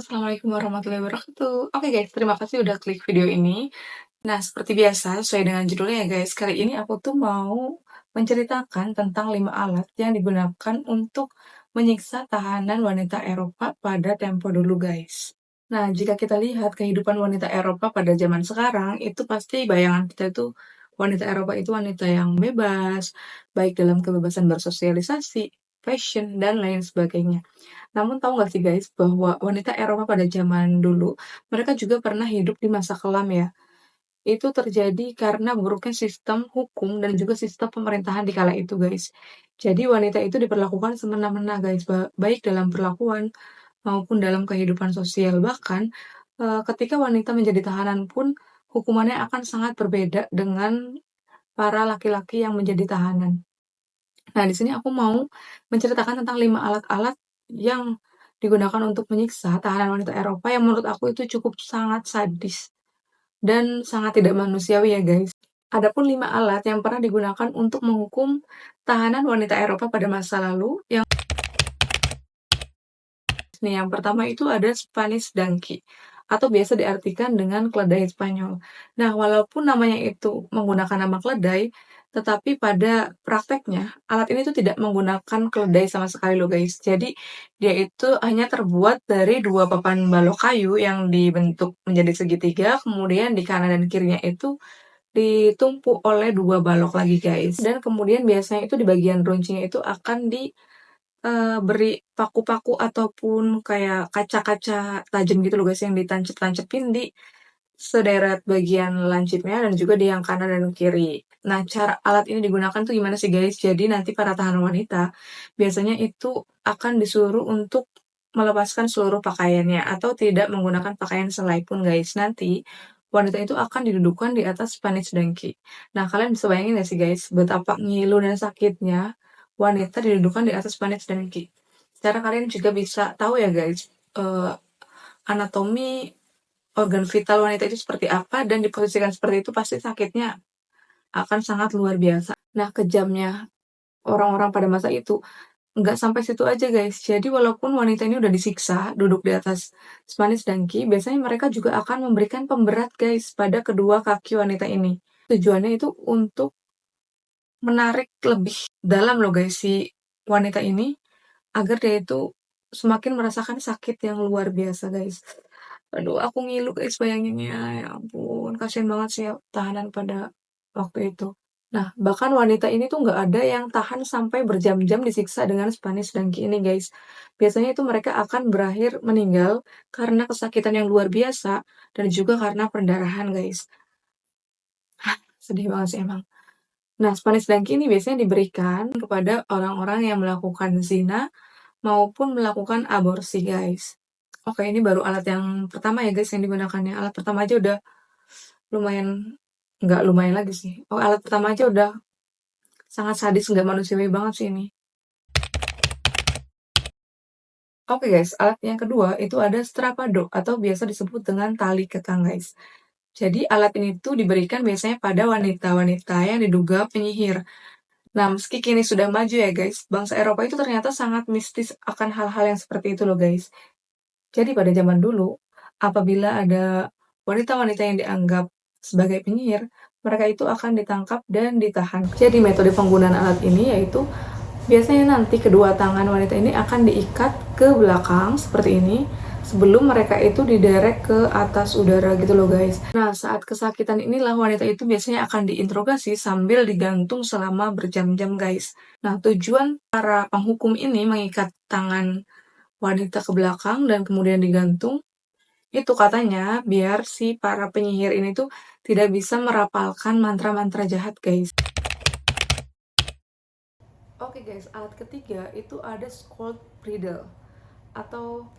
Assalamualaikum warahmatullahi wabarakatuh. Oke guys, terima kasih udah klik video ini. Nah, seperti biasa, sesuai dengan judulnya ya guys, kali ini aku tuh mau menceritakan tentang 5 alat yang digunakan untuk menyiksa tahanan wanita Eropa pada tempo dulu guys. Nah, jika kita lihat kehidupan wanita Eropa pada zaman sekarang, itu pasti bayangan kita tuh wanita Eropa itu wanita yang bebas, baik dalam kebebasan bersosialisasi, fashion, dan lain sebagainya. Namun tahu nggak sih guys, bahwa wanita Eropa pada zaman dulu, mereka juga pernah hidup di masa kelam ya. Itu terjadi karena buruknya sistem hukum dan juga sistem pemerintahan di kala itu guys. Jadi wanita itu diperlakukan semena-mena guys, baik dalam perlakuan maupun dalam kehidupan sosial. Bahkan ketika wanita menjadi tahanan pun hukumannya akan sangat berbeda dengan para laki-laki yang menjadi tahanan. Nah, di sini aku mau menceritakan tentang 5 alat-alat yang digunakan untuk menyiksa tahanan wanita Eropa yang menurut aku itu cukup sangat sadis dan sangat tidak manusiawi ya guys. Adapun 5 alat yang pernah digunakan untuk menghukum tahanan wanita Eropa pada masa lalu yang pertama itu ada Spanish Donkey atau biasa diartikan dengan keledai Spanyol. Nah, walaupun namanya itu menggunakan nama keledai, tetapi pada prakteknya alat ini tuh tidak menggunakan keledai sama sekali loh guys. Jadi dia itu hanya terbuat dari 2 papan balok kayu yang dibentuk menjadi segitiga, kemudian di kanan dan kirinya itu ditumpuk oleh 2 balok lagi guys. Dan kemudian biasanya itu di bagian runcingnya itu akan beri paku-paku ataupun kayak kaca-kaca tajam gitu loh guys, yang ditancep-tancepin di sederet bagian lancipnya dan juga di yang kanan dan kiri. Nah, cara alat ini digunakan tuh gimana sih guys? Jadi nanti para tahanan wanita biasanya itu akan disuruh untuk melepaskan seluruh pakaiannya atau tidak menggunakan pakaian selai pun guys. Nanti wanita itu akan didudukkan di atas Spanish donkey. Nah, kalian bisa bayangin gak sih guys, betapa ngilu dan sakitnya wanita didudukkan di atas Spanish donkey. Secara kalian juga bisa tahu ya guys, anatomi organ vital wanita itu seperti apa, dan diposisikan seperti itu pasti sakitnya akan sangat luar biasa. Nah, kejamnya orang-orang pada masa itu nggak sampai situ aja guys. Jadi walaupun wanita ini udah disiksa, duduk di atas Spanish donkey, biasanya mereka juga akan memberikan pemberat guys pada kedua kaki wanita ini. Tujuannya itu untuk menarik lebih dalam loh guys si wanita ini, agar dia itu semakin merasakan sakit yang luar biasa guys. Aduh, aku ngilu guys bayanginnya, ya ampun, kasihan banget sih ya tahanan pada waktu itu. Nah, bahkan wanita ini tuh nggak ada yang tahan sampai berjam-jam disiksa dengan Spanish donkey ini guys. Biasanya itu mereka akan berakhir meninggal karena kesakitan yang luar biasa dan juga karena perdarahan guys. Sedih banget sih emang. Nah, Spanish donkey ini biasanya diberikan kepada orang-orang yang melakukan zina maupun melakukan aborsi guys. Oke, ini baru alat yang pertama ya guys yang digunakannya. Alat pertama aja udah lumayan, nggak lumayan lagi sih. Oh, alat pertama aja udah sangat sadis, nggak manusiawi banget sih ini. Oke guys, alat yang kedua itu ada strapado atau biasa disebut dengan tali kekang guys. Jadi alat ini tuh diberikan biasanya pada wanita-wanita yang diduga penyihir. Nah, meski kini sudah maju ya guys, bangsa Eropa itu ternyata sangat mistis akan hal-hal yang seperti itu loh guys. Jadi pada zaman dulu, apabila ada wanita-wanita yang dianggap sebagai penyihir, mereka itu akan ditangkap dan ditahan. Jadi metode penggunaan alat ini yaitu biasanya nanti kedua tangan wanita ini akan diikat ke belakang seperti ini sebelum mereka itu diderek ke atas udara gitu loh guys. Nah, saat kesakitan inilah wanita itu biasanya akan diinterogasi sambil digantung selama berjam-jam guys. Nah, tujuan para penghukum ini mengikat tangan wanita ke belakang dan kemudian digantung, itu katanya biar si para penyihir ini tuh tidak bisa merapalkan mantra-mantra jahat guys. Oke guys, alat ketiga itu ada skull bridle atau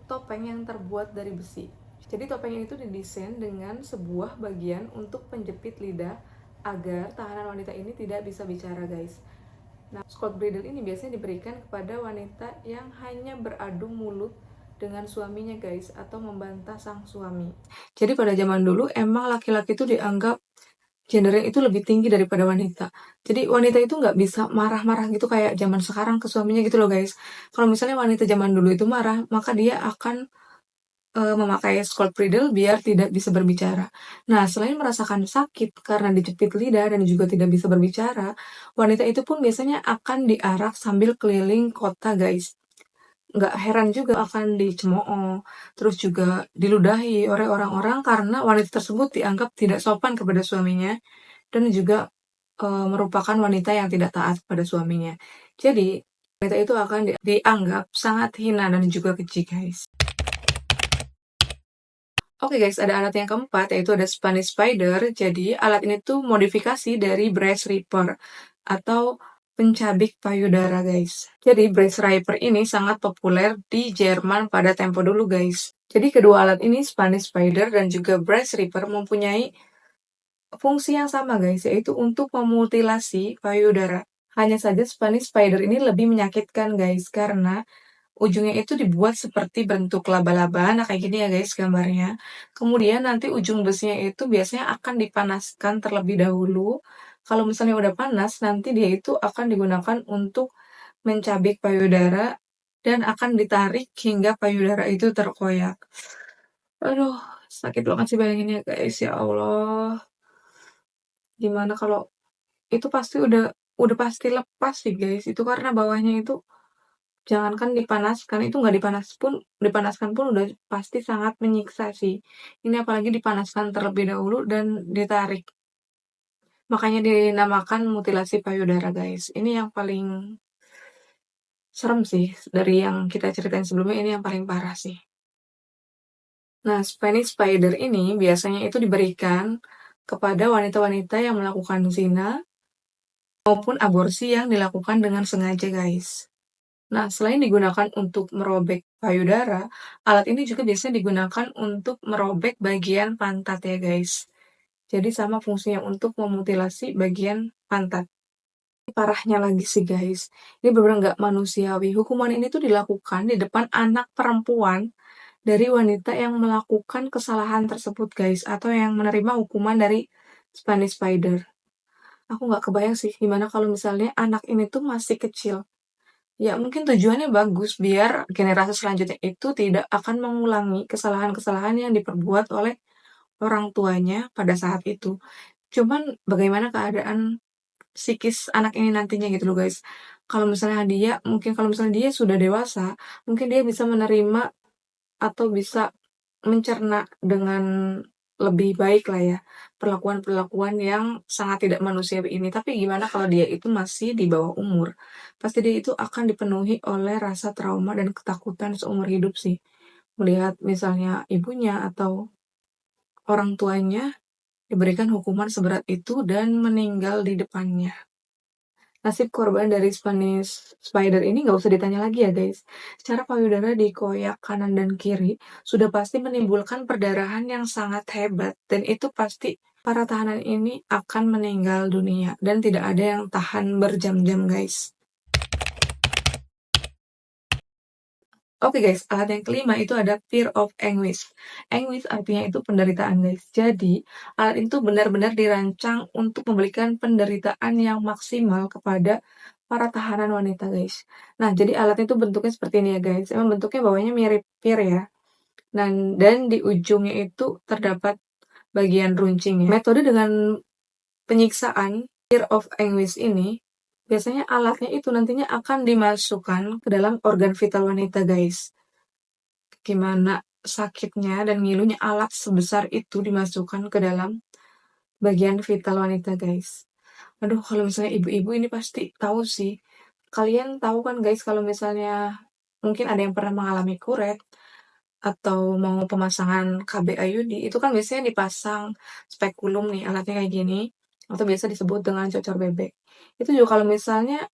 topeng yang terbuat dari besi. Jadi topeng ini tuh didesain dengan sebuah bagian untuk penjepit lidah agar tahanan wanita ini tidak bisa bicara guys. Nah, skull bridle ini biasanya diberikan kepada wanita yang hanya beradu mulut dengan suaminya guys, atau membantah sang suami. Jadi pada zaman dulu emang laki-laki itu dianggap gendernya itu lebih tinggi daripada wanita. Jadi wanita itu nggak bisa marah-marah gitu kayak zaman sekarang ke suaminya gitu loh guys. Kalau misalnya wanita zaman dulu itu marah, maka dia akan memakai scalp bridle biar tidak bisa berbicara. Nah, selain merasakan sakit karena dijepit lidah dan juga tidak bisa berbicara, wanita itu pun biasanya akan diarak sambil keliling kota, guys. Nggak heran juga akan dicemooh, terus juga diludahi oleh orang-orang karena wanita tersebut dianggap tidak sopan kepada suaminya dan juga merupakan wanita yang tidak taat pada suaminya. Jadi, wanita itu akan dianggap sangat hina dan juga keji, guys. Oke guys, ada alat yang keempat yaitu ada Spanish Spider. Jadi alat ini tuh modifikasi dari Breast Reaper atau pencabik payudara guys. Jadi Breast Reaper ini sangat populer di Jerman pada tempo dulu guys. Jadi kedua alat ini Spanish Spider dan juga Breast Reaper mempunyai fungsi yang sama guys, yaitu untuk memutilasi payudara. Hanya saja Spanish Spider ini lebih menyakitkan guys karena ujungnya itu dibuat seperti bentuk laba-laba, nah kayak gini ya guys gambarnya. Kemudian nanti ujung besinya itu biasanya akan dipanaskan terlebih dahulu. Kalau misalnya udah panas, nanti dia itu akan digunakan untuk mencabik payudara dan akan ditarik hingga payudara itu terkoyak. Aduh, sakit banget sih bayanginnya guys, ya Allah. Gimana kalau itu pasti udah pasti lepas sih guys. Itu karena bawahnya itu jangankan dipanaskan, itu nggak dipanaskan pun udah pasti sangat menyiksa sih. Ini apalagi dipanaskan terlebih dahulu dan ditarik. Makanya dinamakan mutilasi payudara, guys. Ini yang paling serem sih dari yang kita ceritain sebelumnya, ini yang paling parah sih. Nah, Spanish Spider ini biasanya itu diberikan kepada wanita-wanita yang melakukan zina maupun aborsi yang dilakukan dengan sengaja, guys. Nah, selain digunakan untuk merobek payudara, alat ini juga biasanya digunakan untuk merobek bagian pantat ya guys. Jadi sama fungsinya untuk memutilasi bagian pantat. Parahnya lagi sih guys, ini benar-benar nggak manusiawi. Hukuman ini tuh dilakukan di depan anak perempuan dari wanita yang melakukan kesalahan tersebut guys, atau yang menerima hukuman dari Spanish Spider. Aku nggak kebayang sih gimana kalau misalnya anak ini tuh masih kecil. Ya, mungkin tujuannya bagus biar generasi selanjutnya itu tidak akan mengulangi kesalahan-kesalahan yang diperbuat oleh orang tuanya pada saat itu. Cuman bagaimana keadaan psikis anak ini nantinya gitu loh guys. Kalau misalnya dia sudah dewasa, mungkin dia bisa menerima atau bisa mencerna dengan lebih baik lah ya perlakuan-perlakuan yang sangat tidak manusiawi ini. Tapi gimana kalau dia itu masih di bawah umur? Pasti dia itu akan dipenuhi oleh rasa trauma dan ketakutan seumur hidup sih. Melihat misalnya ibunya atau orang tuanya diberikan hukuman seberat itu dan meninggal di depannya. Nasib korban dari Spanish Spider ini nggak usah ditanya lagi ya guys. Secara payudara dikoyak kanan dan kiri sudah pasti menimbulkan perdarahan yang sangat hebat. Dan itu pasti para tahanan ini akan meninggal dunia. Dan tidak ada yang tahan berjam-jam guys. Oke guys, alat yang kelima itu ada fear of anguish. Anguish artinya itu penderitaan guys. Jadi, alat itu benar-benar dirancang untuk memberikan penderitaan yang maksimal kepada para tahanan wanita guys. Nah, jadi alatnya itu bentuknya seperti ini ya guys. Emang bentuknya bawahnya mirip pear ya. Dan di ujungnya itu terdapat bagian runcing ya. Metode dengan penyiksaan fear of anguish ini biasanya alatnya itu nantinya akan dimasukkan ke dalam organ vital wanita guys. Gimana sakitnya dan ngilunya alat sebesar itu dimasukkan ke dalam bagian vital wanita guys. Aduh, kalau misalnya ibu-ibu ini pasti tahu sih. Kalian tahu kan guys kalau misalnya mungkin ada yang pernah mengalami kuret atau mau pemasangan KB IUD, itu kan biasanya dipasang spekulum nih, alatnya kayak gini, atau biasa disebut dengan cocor bebek. Itu juga kalau misalnya,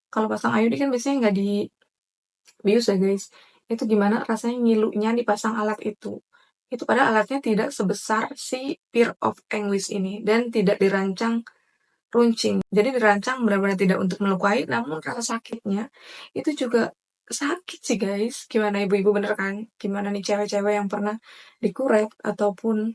kalau pasang IUD kan biasanya nggak dibius ya guys. Itu gimana rasanya ngilunya dipasang alat itu. Itu padahal alatnya tidak sebesar si Fear of Anguish ini dan tidak dirancang runcing. Jadi dirancang benar-benar tidak untuk melukai, namun rasa sakitnya itu juga sakit sih guys. Gimana ibu-ibu bener kan? Gimana nih cewek-cewek yang pernah dikuret ataupun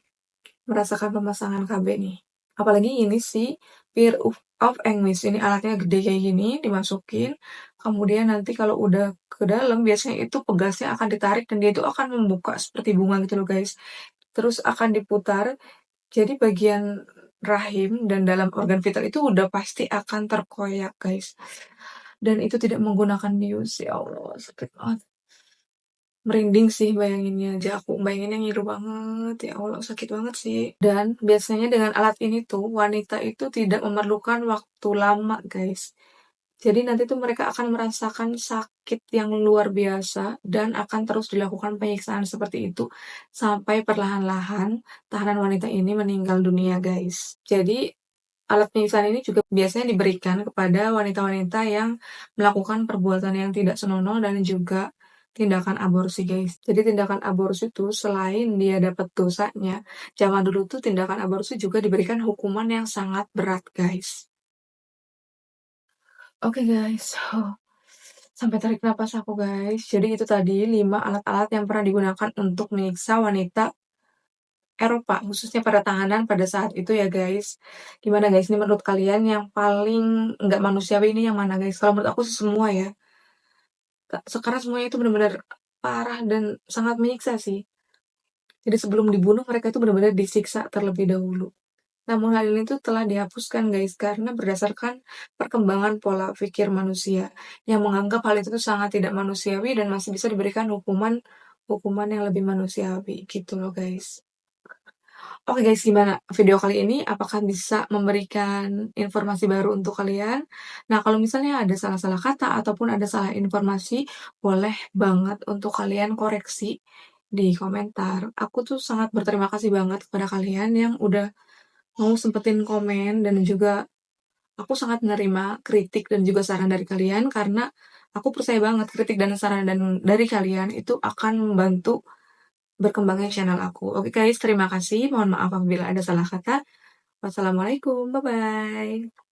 merasakan pemasangan KB nih. Apalagi ini sih Fear of Anguish. Ini alatnya gede kayak gini, dimasukin. Kemudian nanti kalau udah ke dalam, biasanya itu pegasnya akan ditarik dan dia itu akan membuka seperti bunga gitu loh guys. Terus akan diputar, jadi bagian rahim dan dalam organ vital itu udah pasti akan terkoyak guys. Dan itu tidak menggunakan bius, ya Allah sakit banget. Merinding sih bayanginnya aja, aku bayanginnya ngilu banget, ya Allah sakit banget sih. Dan biasanya dengan alat ini tuh, wanita itu tidak memerlukan waktu lama guys. Jadi nanti tuh mereka akan merasakan sakit yang luar biasa dan akan terus dilakukan penyiksaan seperti itu sampai perlahan-lahan tahanan wanita ini meninggal dunia guys. Jadi alat penyiksaan ini juga biasanya diberikan kepada wanita-wanita yang melakukan perbuatan yang tidak senonoh dan juga tindakan aborsi guys. Jadi tindakan aborsi itu selain dia dapat dosanya, zaman dulu tuh tindakan aborsi juga diberikan hukuman yang sangat berat guys. Oke guys, sampai tarik napas aku guys. Jadi itu tadi 5 alat-alat yang pernah digunakan untuk menyiksa wanita Eropa, khususnya pada tahanan pada saat itu ya guys. Gimana guys, ini menurut kalian yang paling nggak manusiawi ini yang mana guys? Kalau menurut aku sih semua ya. Sekarang semuanya itu benar-benar parah dan sangat menyiksa sih. Jadi sebelum dibunuh mereka itu benar-benar disiksa terlebih dahulu. Namun hal ini tuh telah dihapuskan guys karena berdasarkan perkembangan pola pikir manusia yang menganggap hal itu tuh sangat tidak manusiawi dan masih bisa diberikan hukuman yang lebih manusiawi gitu loh guys. Oke guys, gimana video kali ini? Apakah bisa memberikan informasi baru untuk kalian? Nah, kalau misalnya ada salah-salah kata ataupun ada salah informasi, boleh banget untuk kalian koreksi di komentar. Aku tuh sangat berterima kasih banget kepada kalian yang udah mau sempetin komen dan juga aku sangat menerima kritik dan juga saran dari kalian karena aku percaya banget kritik dan saran dari kalian itu akan membantu berkembangnya channel aku. Oke guys, terima kasih. Mohon maaf apabila ada salah kata. Wassalamualaikum. Bye-bye.